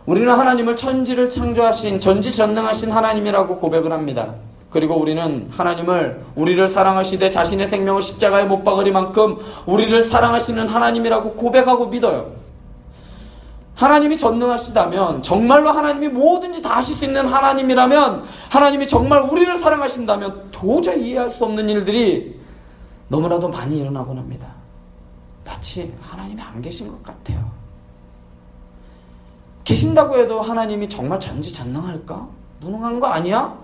우리는 하나님을 천지를 창조하신 전지전능하신 하나님이라고 고백을 합니다. 그리고 우리는 하나님을 우리를 사랑하시되 자신의 생명을 십자가에 못 박으리만큼 우리를 사랑하시는 하나님이라고 고백하고 믿어요. 하나님이 전능하시다면, 정말로 하나님이 뭐든지 다 하실 수 있는 하나님이라면, 하나님이 정말 우리를 사랑하신다면 도저히 이해할 수 없는 일들이 너무나도 많이 일어나곤 합니다. 마치 하나님이 안 계신 것 같아요. 계신다고 해도 하나님이 정말 전지전능할까? 무능한 거 아니야?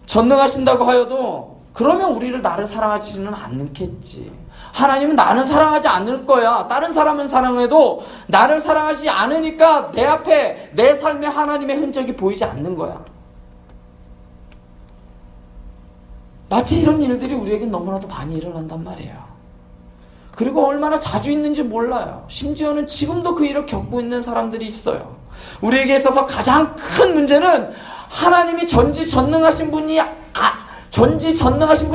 전능하신다고 하여도 그러면 우리를 나를 사랑하지는 않겠지. 하나님은 나는 사랑하지 않을 거야. 다른 사람은 사랑해도 나를 사랑하지 않으니까 내 앞에 내 삶에 하나님의 흔적이 보이지 않는 거야. 마치 이런 일들이 우리에게 너무나도 많이 일어난단 말이에요. 그리고 얼마나 자주 있는지 몰라요. 심지어는 지금도 그 일을 겪고 있는 사람들이 있어요. 우리에게 있어서 가장 큰 문제는 하나님이 전지전능하신 분이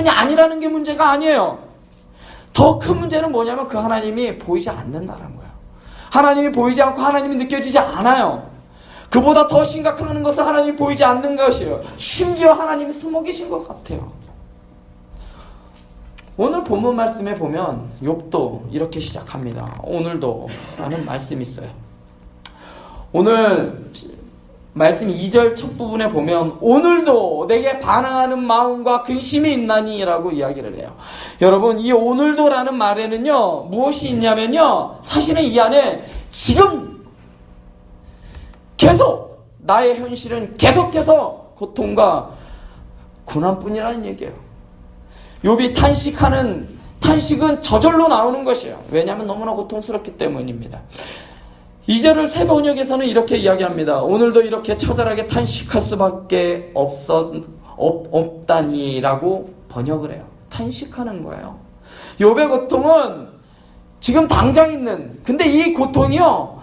아니라는 게 문제가 아니에요. 더 큰 문제는 뭐냐면 그 하나님이 보이지 않는다는 거예요. 하나님이 보이지 않고 하나님이 느껴지지 않아요. 그보다 더 심각한 것은 하나님이 보이지 않는 것이에요. 심지어 하나님이 숨어 계신 것 같아요. 오늘 본문 말씀에 보면 욥도 이렇게 시작합니다. 오늘도 라는 말씀이 있어요. 오늘 말씀 2절 첫 부분에 보면 오늘도 내게 반항하는 마음과 근심이 있나니 라고 이야기를 해요. 여러분, 이 오늘도 라는 말에는요 무엇이 있냐면요, 사실은 이 안에 지금 계속 나의 현실은 계속해서 고통과 고난뿐이라는 얘기예요. 욥이 탄식은 저절로 나오는 것이에요. 왜냐하면 너무나 고통스럽기 때문입니다. 2절을 새 번역에서는 이렇게 이야기합니다. 오늘도 이렇게 처절하게 탄식할 수밖에 없다니라고 번역을 해요. 탄식하는 거예요. 욥의 고통은 지금 당장 있는, 근데 이 고통이요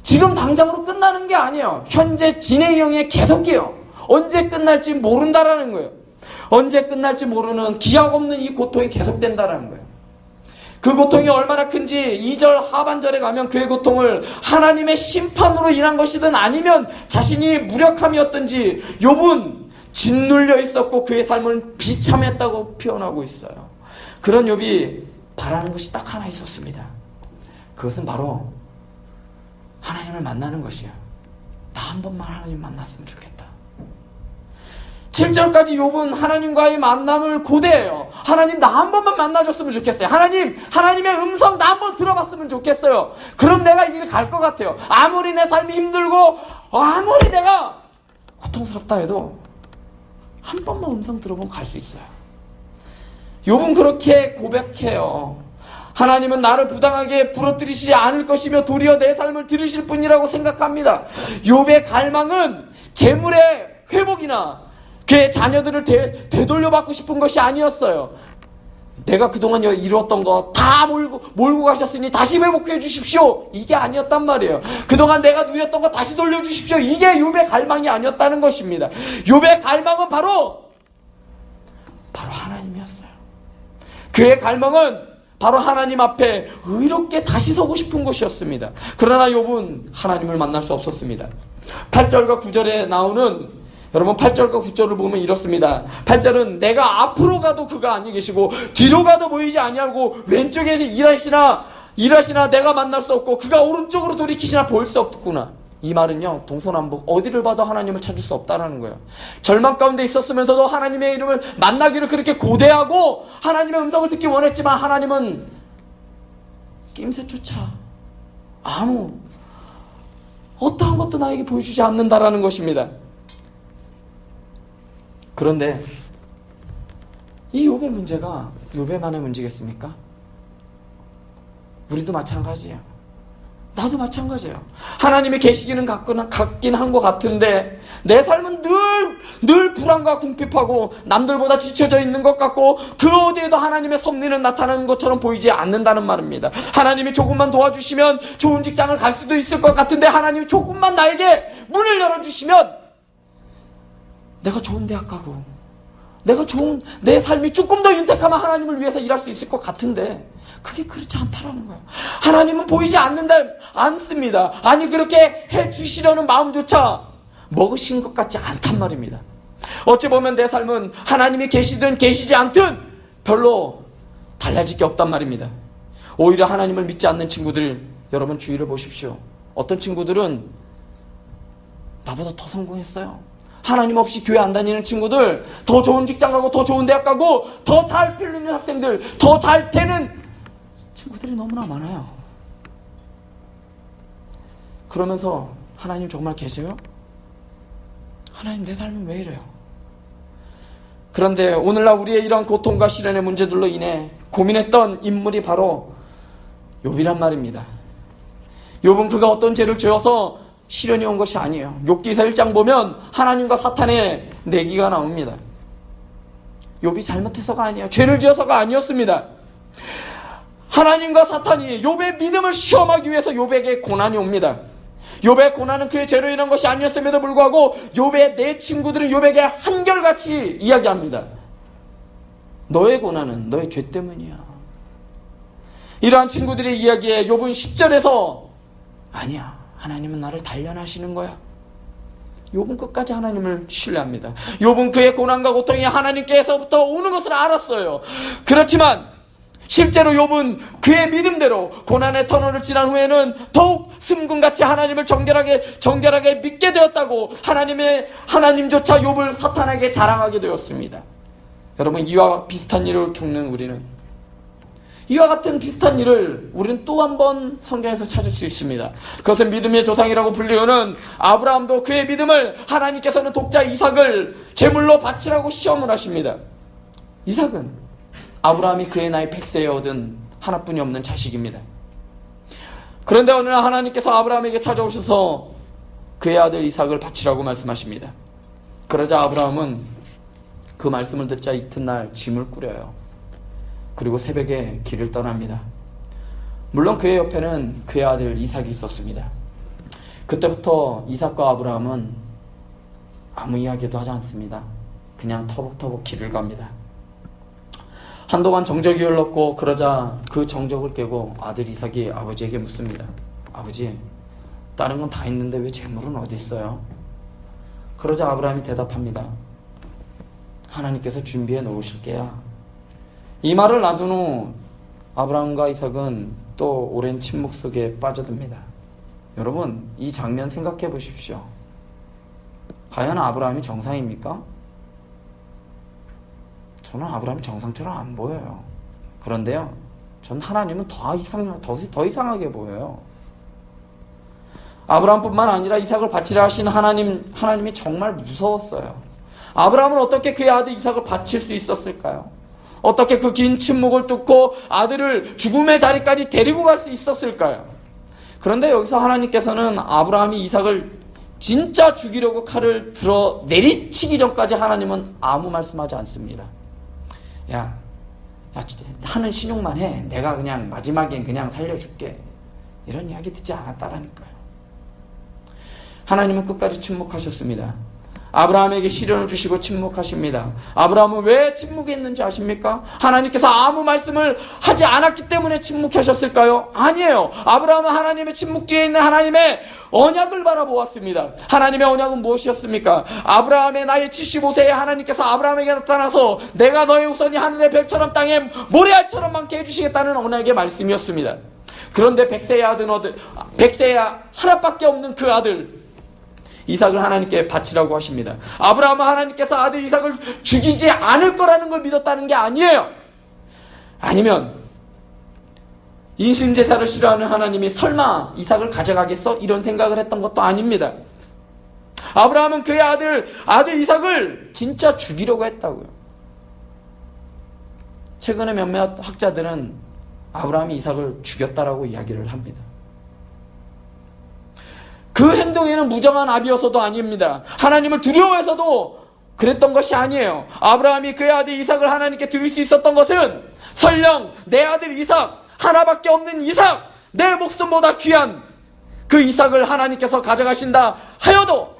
지금 당장으로 끝나는 게 아니에요. 현재 진행형의 계속이에요. 언제 끝날지 모른다라는 거예요. 언제 끝날지 모르는 기약 없는 이 고통이 계속된다라는 거예요. 그 고통이 얼마나 큰지 2절 하반절에 가면 그의 고통을 하나님의 심판으로 인한 것이든 아니면 자신이 무력함이었든지 욥은 짓눌려 있었고 그의 삶은 비참했다고 표현하고 있어요. 그런 욥이 바라는 것이 딱 하나 있었습니다. 그것은 바로 하나님을 만나는 것이에요. 나 한 번만 하나님 만났으면 좋겠다. 7절까지 욥은 하나님과의 만남을 고대해요. 하나님 나 한 번만 만나줬으면 좋겠어요. 하나님의 음성 나 한 번 들어봤으면 좋겠어요. 그럼 내가 이 길 갈 것 같아요. 아무리 내 삶이 힘들고 아무리 내가 고통스럽다 해도 한 번만 음성 들어보면 갈 수 있어요. 욥은 그렇게 고백해요. 하나님은 나를 부당하게 부러뜨리시지 않을 것이며 도리어 내 삶을 들으실 분이라고 생각합니다. 욥의 갈망은 재물의 회복이나 그의 자녀들을 되돌려받고 싶은 것이 아니었어요. 내가 그동안 이루었던 거 다 몰고 가셨으니 다시 회복해 주십시오. 이게 아니었단 말이에요. 그동안 내가 누렸던 거 다시 돌려주십시오. 이게 욥의 갈망이 아니었다는 것입니다. 욥의 갈망은 바로 하나님이었어요. 그의 갈망은 바로 하나님 앞에 의롭게 다시 서고 싶은 것이었습니다. 그러나 욥은 하나님을 만날 수 없었습니다. 8절과 9절에 나오는, 여러분 8절과 9절을 보면 이렇습니다. 8절은 내가 앞으로 가도 그가 아니 계시고 뒤로 가도 보이지 아니하고 왼쪽에서 일하시나 내가 만날 수 없고 그가 오른쪽으로 돌이키시나 볼 수 없구나. 이 말은요 동서남북 어디를 봐도 하나님을 찾을 수 없다라는 거예요. 절망 가운데 있었으면서도 하나님의 이름을 만나기를 그렇게 고대하고 하나님의 음성을 듣기 원했지만 하나님은 낌새조차 어떠한 것도 나에게 보여주지 않는다라는 것입니다. 그런데 이 욥의 문제가 욥의만의 문제겠습니까? 우리도 마찬가지예요. 나도 마찬가지예요. 하나님의 계시기는 같긴 한 것 같은데 내 삶은 늘 불안과 궁핍하고 남들보다 뒤처져 있는 것 같고 그 어디에도 하나님의 섭리는 나타나는 것처럼 보이지 않는다는 말입니다. 하나님이 조금만 도와주시면 좋은 직장을 갈 수도 있을 것 같은데 하나님이 조금만 나에게 문을 열어주시면 내가 좋은 대학 가고 내가 내 삶이 조금 더 윤택하면 하나님을 위해서 일할 수 있을 것 같은데 그게 그렇지 않다라는 거예요. 하나님은 보이지 않습니다. 아니 그렇게 해주시려는 마음조차 먹으신 것 같지 않단 말입니다. 어찌 보면 내 삶은 하나님이 계시든 계시지 않든 별로 달라질 게 없단 말입니다. 오히려 하나님을 믿지 않는 친구들, 여러분 주위를 보십시오. 어떤 친구들은 나보다 더 성공했어요. 하나님 없이 교회 안 다니는 친구들, 더 좋은 직장 가고 더 좋은 대학 가고 더 잘 풀리는 학생들, 더 잘 되는 친구들이 너무나 많아요. 그러면서 하나님 정말 계세요? 하나님 내 삶은 왜 이래요? 그런데 오늘날 우리의 이런 고통과 시련의 문제들로 인해 고민했던 인물이 바로 욥이란 말입니다. 욥은 그가 어떤 죄를 지어서 시련이 온 것이 아니에요. 욥기서 1장 보면 하나님과 사탄의 내기가 나옵니다. 욥이 잘못해서가 아니에요. 죄를 지어서가 아니었습니다. 하나님과 사탄이 욥의 믿음을 시험하기 위해서 욥에게 고난이 옵니다. 욥의 고난은 그의 죄로 인한 것이 아니었음에도 불구하고 욥의 네 친구들은 욥에게 한결같이 이야기합니다. 너의 고난은 너의 죄 때문이야. 이러한 친구들의 이야기에 욥은 10절에서 아니야, 하나님은 나를 단련하시는 거야. 욥은 끝까지 하나님을 신뢰합니다. 욥은 그의 고난과 고통이 하나님께서부터 오는 것을 알았어요. 그렇지만 실제로 욥은 그의 믿음대로 고난의 터널을 지난 후에는 더욱 승군같이 하나님을 정결하게 믿게 되었다고 하나님조차 욥을 사탄에게 자랑하게 되었습니다. 여러분, 이와 비슷한 일을 겪는 우리는, 이와 같은 비슷한 일을 우리는 또 한 번 성경에서 찾을 수 있습니다. 그것은 믿음의 조상이라고 불리우는 아브라함도 그의 믿음을 하나님께서는 독자 이삭을 제물로 바치라고 시험을 하십니다. 이삭은 아브라함이 그의 나이 100세에 얻은 하나뿐이 없는 자식입니다. 그런데 어느 날 하나님께서 아브라함에게 찾아오셔서 그의 아들 이삭을 바치라고 말씀하십니다. 그러자 아브라함은 그 말씀을 듣자 이튿날 짐을 꾸려요. 그리고 새벽에 길을 떠납니다. 물론 그의 옆에는 그의 아들 이삭이 있었습니다. 그때부터 이삭과 아브라함은 아무 이야기도 하지 않습니다. 그냥 터벅터벅 길을 갑니다. 한동안 정적이 흘렀고 그러자 그 정적을 깨고 아들 이삭이 아버지에게 묻습니다. 아버지, 다른 건 다 있는데 왜 재물은 어디 있어요? 그러자 아브라함이 대답합니다. 하나님께서 준비해 놓으실게요. 이 말을 놔둔 후 아브라함과 이삭은 또 오랜 침묵 속에 빠져듭니다. 여러분, 이 장면 생각해 보십시오. 과연 아브라함이 정상입니까? 저는 아브라함이 정상처럼 안 보여요. 그런데요, 전 하나님은 더 이상하게 보여요. 아브라함뿐만 아니라 이삭을 바치라 하신 하나님이 정말 무서웠어요. 아브라함은 어떻게 그의 아들 이삭을 바칠 수 있었을까요? 어떻게 그 긴 침묵을 뚫고 아들을 죽음의 자리까지 데리고 갈 수 있었을까요? 그런데 여기서 하나님께서는 아브라함이 이삭을 진짜 죽이려고 칼을 들어 내리치기 전까지 하나님은 아무 말씀하지 않습니다. 야, 하는 신용만 해. 내가 그냥 마지막엔 그냥 살려줄게. 이런 이야기 듣지 않았다라니까요. 하나님은 끝까지 침묵하셨습니다. 아브라함에게 시련을 주시고 침묵하십니다. 아브라함은 왜 침묵했는지 아십니까? 하나님께서 아무 말씀을 하지 않았기 때문에 침묵하셨을까요? 아니에요. 아브라함은 하나님의 침묵 뒤에 있는 하나님의 언약을 바라보았습니다. 하나님의 언약은 무엇이었습니까? 아브라함의 나이 75세에 하나님께서 아브라함에게 나타나서 내가 너의 후손이 하늘의 별처럼 땅에 모래알처럼 많게 해주시겠다는 언약의 말씀이었습니다. 그런데 100세에 하나밖에 없는 그 아들 이삭을 하나님께 바치라고 하십니다. 아브라함은 하나님께서 아들 이삭을 죽이지 않을 거라는 걸 믿었다는 게 아니에요. 아니면 인신제사를 싫어하는 하나님이 설마 이삭을 가져가겠어? 이런 생각을 했던 것도 아닙니다. 아브라함은 그의 아들 이삭을 진짜 죽이려고 했다고요. 최근에 몇몇 학자들은 아브라함이 이삭을 죽였다라고 이야기를 합니다. 그 행동에는 무정한 압이어서도 아닙니다. 하나님을 두려워해서도 그랬던 것이 아니에요. 아브라함이 그의 아들 이삭을 하나님께 드릴 수 있었던 것은 설령 내 아들 이삭, 하나밖에 없는 이삭, 내 목숨보다 귀한 그 이삭을 하나님께서 가져가신다 하여도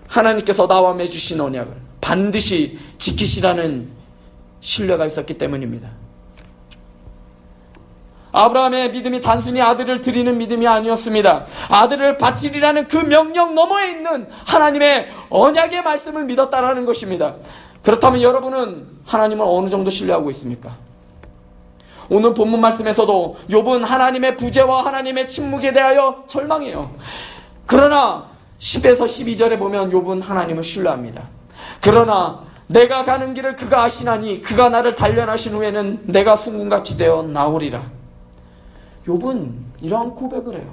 하나님께서 나와 맺으신 언약을 반드시 지키시라는 신뢰가 있었기 때문입니다. 아브라함의 믿음이 단순히 아들을 드리는 믿음이 아니었습니다. 아들을 바치리라는 그 명령 너머에 있는 하나님의 언약의 말씀을 믿었다라는 것입니다. 그렇다면 여러분은 하나님을 어느 정도 신뢰하고 있습니까? 오늘 본문 말씀에서도 욥은 하나님의 부재와 하나님의 침묵에 대하여 절망해요. 그러나 10에서 12절에 보면 욥은 하나님을 신뢰합니다. 그러나 내가 가는 길을 그가 아시나니 그가 나를 단련하신 후에는 내가 순금같이 되어 나오리라. 욥은 이러한 고백을 해요.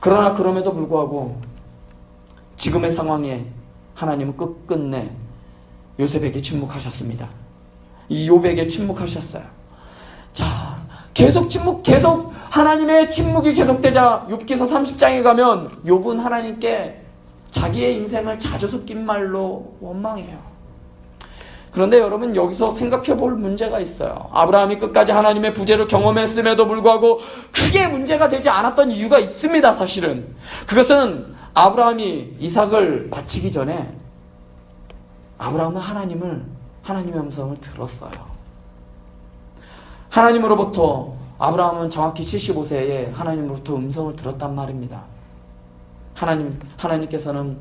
그러나 그럼에도 불구하고 지금의 상황에 하나님은 끝끝내 요셉에게 침묵하셨습니다. 이 욥에게 침묵하셨어요. 자, 계속 하나님의 침묵이 계속되자 욥기서 30장에 가면 욥은 하나님께 자기의 인생을 자주 섞인 말로 원망해요. 그런데 여러분, 여기서 생각해 볼 문제가 있어요. 아브라함이 끝까지 하나님의 부재를 경험했음에도 불구하고 크게 문제가 되지 않았던 이유가 있습니다. 사실은 그것은 아브라함이 이삭을 바치기 전에 아브라함은 하나님의 음성을 들었어요. 하나님으로부터, 아브라함은 정확히 75세에 하나님으로부터 음성을 들었단 말입니다. 하나님께서는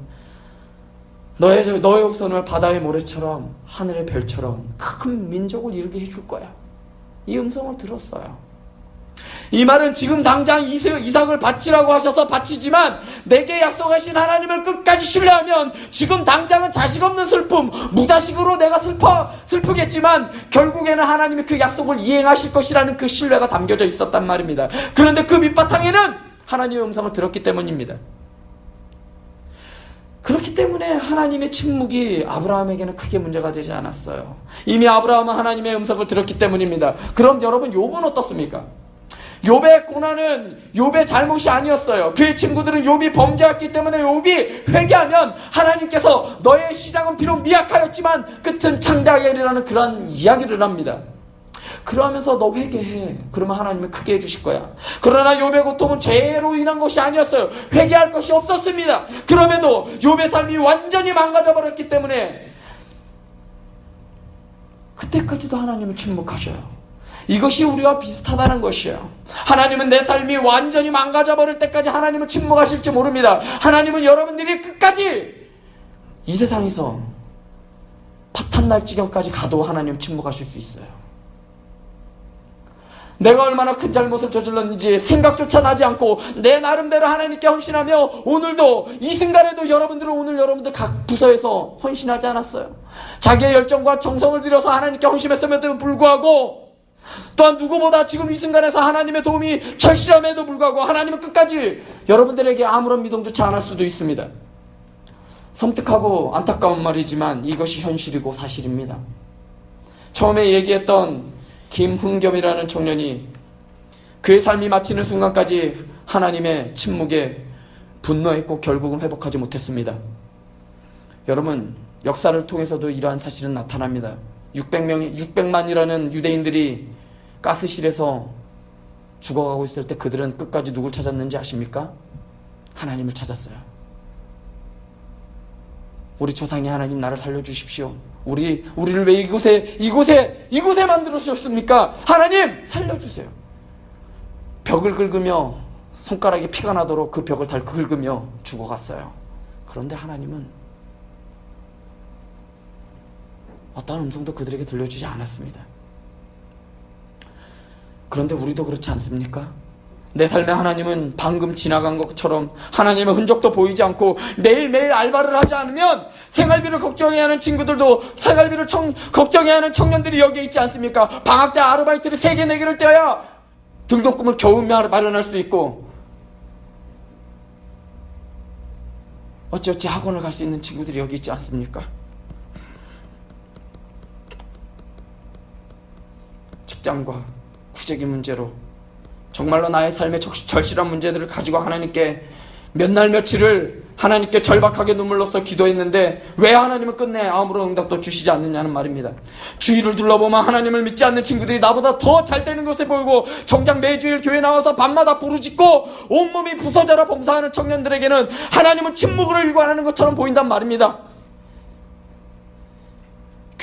너의 후손을 바다의 모래처럼 하늘의 별처럼 큰 민족을 이루게 해줄 거야. 이 음성을 들었어요. 이 말은 지금 당장 이삭을 바치라고 하셔서 바치지만 내게 약속하신 하나님을 끝까지 신뢰하면 지금 당장은 자식 없는 슬픔, 무자식으로 내가 슬프겠지만 결국에는 하나님이 그 약속을 이행하실 것이라는 그 신뢰가 담겨져 있었단 말입니다. 그런데 그 밑바탕에는 하나님의 음성을 들었기 때문입니다. 그렇기 때문에 하나님의 침묵이 아브라함에게는 크게 문제가 되지 않았어요. 이미 아브라함은 하나님의 음성을 들었기 때문입니다. 그럼 여러분, 욥은 어떻습니까? 욥의 고난은 욥의 잘못이 아니었어요. 그의 친구들은 욥이 범죄했기 때문에 욥이 회개하면 하나님께서 너의 시작은 비록 미약하였지만 끝은 창대하리라는 그런 이야기를 합니다. 그러면서 너 회개해. 그러면 하나님은 크게 해주실 거야. 그러나 욥의 고통은 죄로 인한 것이 아니었어요. 회개할 것이 없었습니다. 그럼에도 욥의 삶이 완전히 망가져 버렸기 때문에 그때까지도 하나님은 침묵하셔요. 이것이 우리와 비슷하다는 것이에요. 하나님은 내 삶이 완전히 망가져 버릴 때까지 하나님은 침묵하실지 모릅니다. 하나님은 여러분들이 끝까지 이 세상에서 파탄날 지경까지 가도 하나님은 침묵하실 수 있어요. 내가 얼마나 큰 잘못을 저질렀는지 생각조차 나지 않고 내 나름대로 하나님께 헌신하며 오늘도 이 순간에도 여러분들 각 부서에서 헌신하지 않았어요. 자기의 열정과 정성을 들여서 하나님께 헌신했음에도 불구하고 또한 누구보다 지금 이 순간에서 하나님의 도움이 절실함에도 불구하고 하나님은 끝까지 여러분들에게 아무런 미동조차 안 할 수도 있습니다. 섬뜩하고 안타까운 말이지만 이것이 현실이고 사실입니다. 처음에 얘기했던 김흥겸이라는 청년이 그의 삶이 마치는 순간까지 하나님의 침묵에 분노했고 결국은 회복하지 못했습니다. 여러분, 역사를 통해서도 이러한 사실은 나타납니다. 600만이라는 유대인들이 가스실에서 죽어가고 있을 때 그들은 끝까지 누굴 찾았는지 아십니까? 하나님을 찾았어요. 우리 조상의 하나님, 나를 살려주십시오. 우리를 왜 이곳에 만들어주셨습니까? 하나님, 살려주세요. 벽을 긁으며 손가락에 피가 나도록 그 벽을 긁으며 죽어갔어요. 그런데 하나님은 어떤 음성도 그들에게 들려주지 않았습니다. 그런데 우리도 그렇지 않습니까? 내 삶의 하나님은 방금 지나간 것처럼 하나님의 흔적도 보이지 않고 매일매일 알바를 하지 않으면 생활비를 걱정해야 하는 친구들도 생활비를 걱정해야 하는 청년들이 여기에 있지 않습니까? 방학 때 아르바이트를 3개, 4개를 떼어야 등록금을 겨우 마련할 수 있고 어찌어찌 학원을 갈 수 있는 친구들이 여기 있지 않습니까? 직장과 구제기 문제로 정말로 나의 삶의 절실한 문제들을 가지고 하나님께 몇 날 며칠을 하나님께 절박하게 눈물로써 기도했는데 왜 하나님은 끝내 아무런 응답도 주시지 않느냐는 말입니다. 주위를 둘러보면 하나님을 믿지 않는 친구들이 나보다 더 잘 되는 것에 보이고 정작 매주일 교회 나와서 밤마다 부르짖고 온몸이 부서져라 봉사하는 청년들에게는 하나님은 침묵으로 일관하는 것처럼 보인단 말입니다.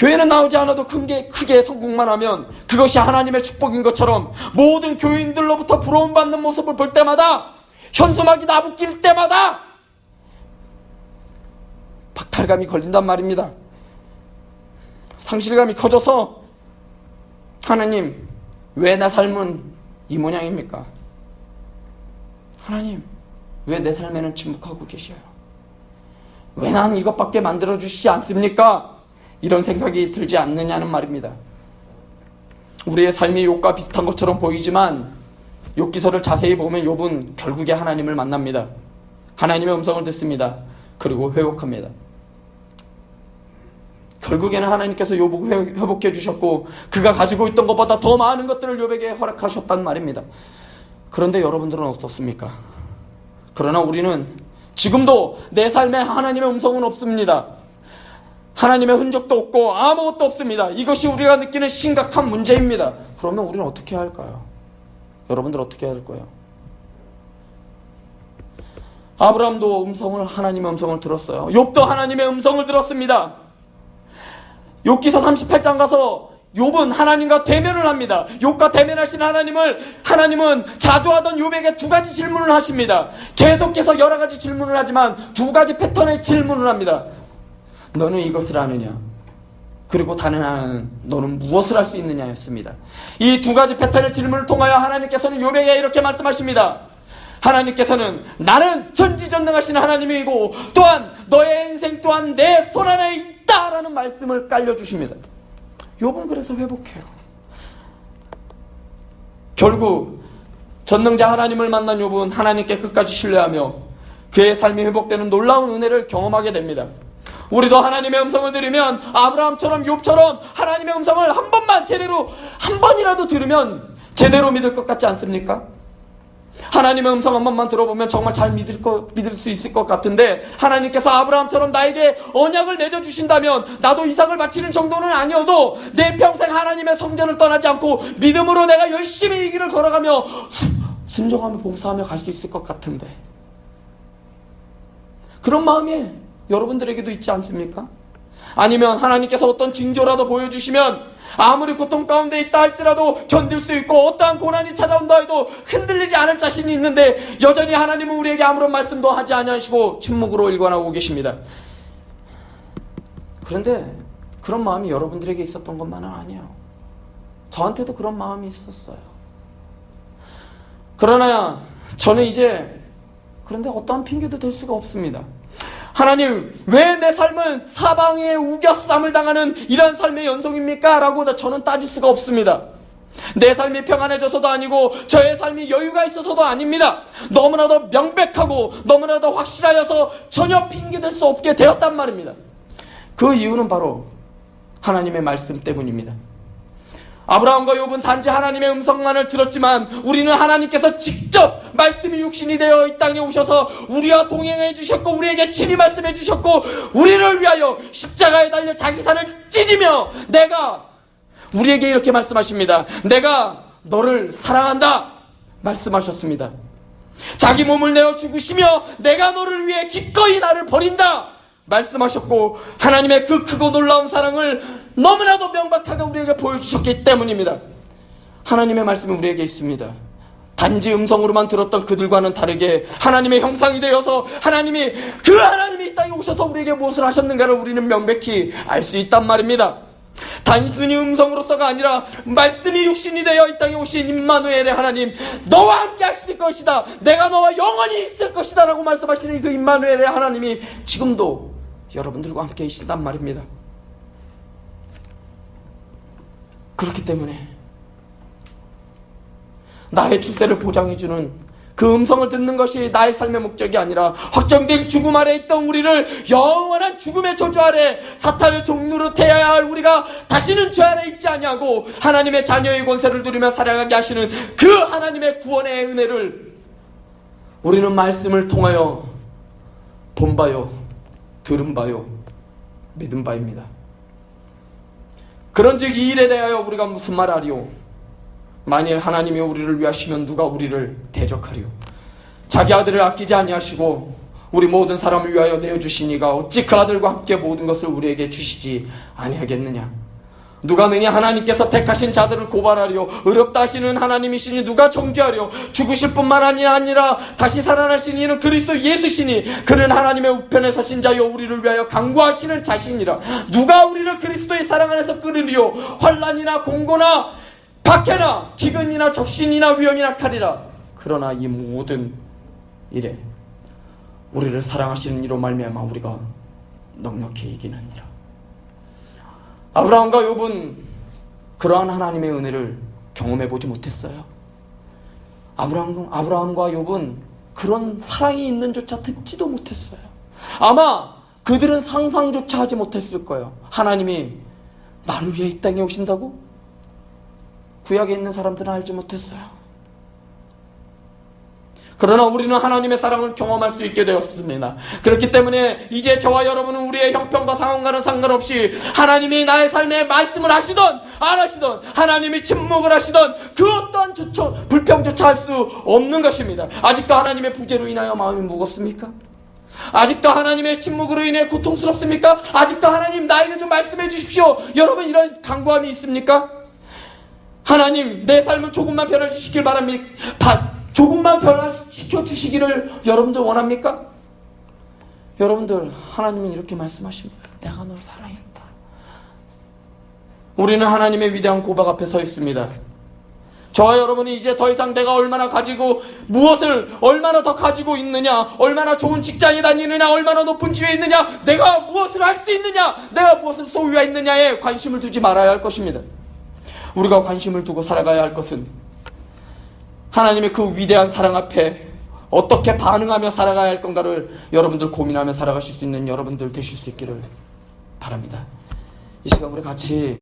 교회는 나오지 않아도 크게 성공만 하면 그것이 하나님의 축복인 것처럼 모든 교인들로부터 부러움받는 모습을 볼 때마다, 현수막이 나부낄 때마다 박탈감이 걸린단 말입니다. 상실감이 커져서 하나님, 왜 내 삶은 이 모양입니까? 하나님, 왜 내 삶에는 침묵하고 계셔요? 왜 난 이것밖에 만들어주시지 않습니까? 이런 생각이 들지 않느냐는 말입니다. 우리의 삶이 욥과 비슷한 것처럼 보이지만 욥기서를 자세히 보면 욥은 결국에 하나님을 만납니다. 하나님의 음성을 듣습니다. 그리고 회복합니다. 결국에는 하나님께서 욥을 회복해 주셨고 그가 가지고 있던 것보다 더 많은 것들을 욥에게 허락하셨단 말입니다. 그런데 여러분들은 어떻습니까? 그러나 우리는 지금도 내 삶에 하나님의 음성은 없습니다. 하나님의 흔적도 없고 아무것도 없습니다. 이것이 우리가 느끼는 심각한 문제입니다. 그러면 우리는 어떻게 해야 할까요? 여러분들 어떻게 해야 할 거예요? 아브라함도 하나님의 음성을 들었어요. 욥도 하나님의 음성을 들었습니다. 욥기서 38장 가서 욥은 하나님과 대면을 합니다. 욥과 대면하신 하나님은 자주 하던 욥에게 두 가지 질문을 하십니다. 계속해서 여러 가지 질문을 하지만 두 가지 패턴의 질문을 합니다. 너는 이것을 아느냐? 그리고 다른 하나는 너는 무엇을 할 수 있느냐였습니다. 이 두 가지 패턴의 질문을 통하여 하나님께서는 욥에게 이렇게 말씀하십니다. 하나님께서는 나는 전지전능하신 하나님이고 또한 너의 인생 또한 내 손 안에 있다라는 말씀을 깔려주십니다. 욥은 그래서 회복해요. 결국 전능자 하나님을 만난 욥은 하나님께 끝까지 신뢰하며 그의 삶이 회복되는 놀라운 은혜를 경험하게 됩니다. 우리도 하나님의 음성을 들으면 아브라함처럼 욥처럼 하나님의 음성을 한 번이라도 들으면 제대로 믿을 것 같지 않습니까? 하나님의 음성 한 번만 들어보면 정말 잘 믿을 수 있을 것 같은데, 하나님께서 아브라함처럼 나에게 언약을 맺어주신다면 나도 이삭을 바치는 정도는 아니어도 내 평생 하나님의 성전을 떠나지 않고 믿음으로 내가 열심히 이 길을 걸어가며 순종하며 봉사하며 갈 수 있을 것 같은데, 그런 마음이 여러분들에게도 있지 않습니까? 아니면 하나님께서 어떤 징조라도 보여주시면 아무리 고통 가운데 있다 할지라도 견딜 수 있고 어떠한 고난이 찾아온다 해도 흔들리지 않을 자신이 있는데 여전히 하나님은 우리에게 아무런 말씀도 하지 아니하시고 침묵으로 일관하고 계십니다. 그런데 그런 마음이 여러분들에게 있었던 것만은 아니에요. 저한테도 그런 마음이 있었어요. 그러나 저는 이제 그런데 어떠한 핑계도 될 수가 없습니다. 하나님, 왜 내 삶은 사방에 우겨쌈을 당하는 이런 삶의 연속입니까? 라고 저는 따질 수가 없습니다. 내 삶이 평안해져서도 아니고 저의 삶이 여유가 있어서도 아닙니다. 너무나도 명백하고 너무나도 확실하여서 전혀 핑계댈 수 없게 되었단 말입니다. 그 이유는 바로 하나님의 말씀 때문입니다. 아브라함과 욥은 단지 하나님의 음성만을 들었지만 우리는 하나님께서 직접 말씀이 육신이 되어 이 땅에 오셔서 우리와 동행해 주셨고 우리에게 친히 말씀해 주셨고 우리를 위하여 십자가에 달려 자기 살을 찢으며 우리에게 이렇게 말씀하십니다. 내가 너를 사랑한다 말씀하셨습니다. 자기 몸을 내어 죽으시며 내가 너를 위해 기꺼이 나를 버린다 말씀하셨고 하나님의 그 크고 놀라운 사랑을 너무나도 명백하게 우리에게 보여주셨기 때문입니다. 하나님의 말씀이 우리에게 있습니다. 단지 음성으로만 들었던 그들과는 다르게 하나님의 형상이 되어서 하나님이 이 땅에 오셔서 우리에게 무엇을 하셨는가를 우리는 명백히 알 수 있단 말입니다. 단순히 음성으로서가 아니라 말씀이 육신이 되어 이 땅에 오신 임마누엘의 하나님, 너와 함께 하실 것이다, 내가 너와 영원히 있을 것이다 라고 말씀하시는 그 임마누엘의 하나님이 지금도 여러분들과 함께 계신단 말입니다. 그렇기 때문에 나의 출세를 보장해주는 그 음성을 듣는 것이 나의 삶의 목적이 아니라 확정된 죽음 아래 있던 우리를 영원한 죽음의 저주 아래 사탄의 종노릇 해야 할 우리가 다시는 죄 아래 있지 아니하고 하나님의 자녀의 권세를 누리며 살아가게 하시는 그 하나님의 구원의 은혜를 우리는 말씀을 통하여 본 바요, 들은 바요, 믿은 바입니다. 그런즉 이 일에 대하여 우리가 무슨 말하리요? 만일 하나님이 우리를 위하시면 누가 우리를 대적하리요? 자기 아들을 아끼지 아니하시고 우리 모든 사람을 위하여 내어주시니가 어찌 그 아들과 함께 모든 것을 우리에게 주시지 아니하겠느냐. 누가 능히 하나님께서 택하신 자들을 고발하려 의롭다 하시는 하나님이시니 누가 정죄하려. 죽으실 뿐만 아니라 다시 살아나신 이는 그리스도 예수시니 그는 하나님의 우편에 서신 자여 우리를 위하여 간구하시는 자신이라. 누가 우리를 그리스도의 사랑 안에서 끌으리요. 환난이나 공고나 박해나 기근이나 적신이나 위험이나 칼이라. 그러나 이 모든 일에 우리를 사랑하시는 이로 말미암아 우리가 넉넉히 이기느니라. 아브라함과 욥은 그러한 하나님의 은혜를 경험해보지 못했어요. 아브라함과 욥은 그런 사랑이 있는 조차 듣지도 못했어요. 아마 그들은 상상조차 하지 못했을 거예요. 하나님이 나를 위해 이 땅에 오신다고? 구약에 있는 사람들은 알지 못했어요. 그러나 우리는 하나님의 사랑을 경험할 수 있게 되었습니다. 그렇기 때문에 이제 저와 여러분은 우리의 형편과 상황과는 상관없이 하나님이 나의 삶에 말씀을 하시던 안 하시던, 하나님이 침묵을 하시던 그 어떠한 불평조차 할 수 없는 것입니다. 아직도 하나님의 부재로 인하여 마음이 무겁습니까? 아직도 하나님의 침묵으로 인해 고통스럽습니까? 아직도 하나님 나에게 좀 말씀해 주십시오. 여러분 이런 간구함이 있습니까? 하나님 내 삶을 조금만 변화시키길 바랍니다. 조금만 변화시켜 주시기를 여러분들 원합니까? 여러분들 하나님은 이렇게 말씀하십니다. 내가 너를 사랑했다. 우리는 하나님의 위대한 고백 앞에 서 있습니다. 저와 여러분이 이제 더 이상 내가 얼마나 가지고 무엇을 얼마나 더 가지고 있느냐, 얼마나 좋은 직장에 다니느냐, 얼마나 높은 지위에 있느냐, 내가 무엇을 할 수 있느냐, 내가 무엇을 소유했느냐에 관심을 두지 말아야 할 것입니다. 우리가 관심을 두고 살아가야 할 것은 하나님의 그 위대한 사랑 앞에 어떻게 반응하며 살아가야 할 건가를 여러분들 고민하며 살아가실 수 있는 여러분들 되실 수 있기를 바랍니다. 이 시간 우리 같이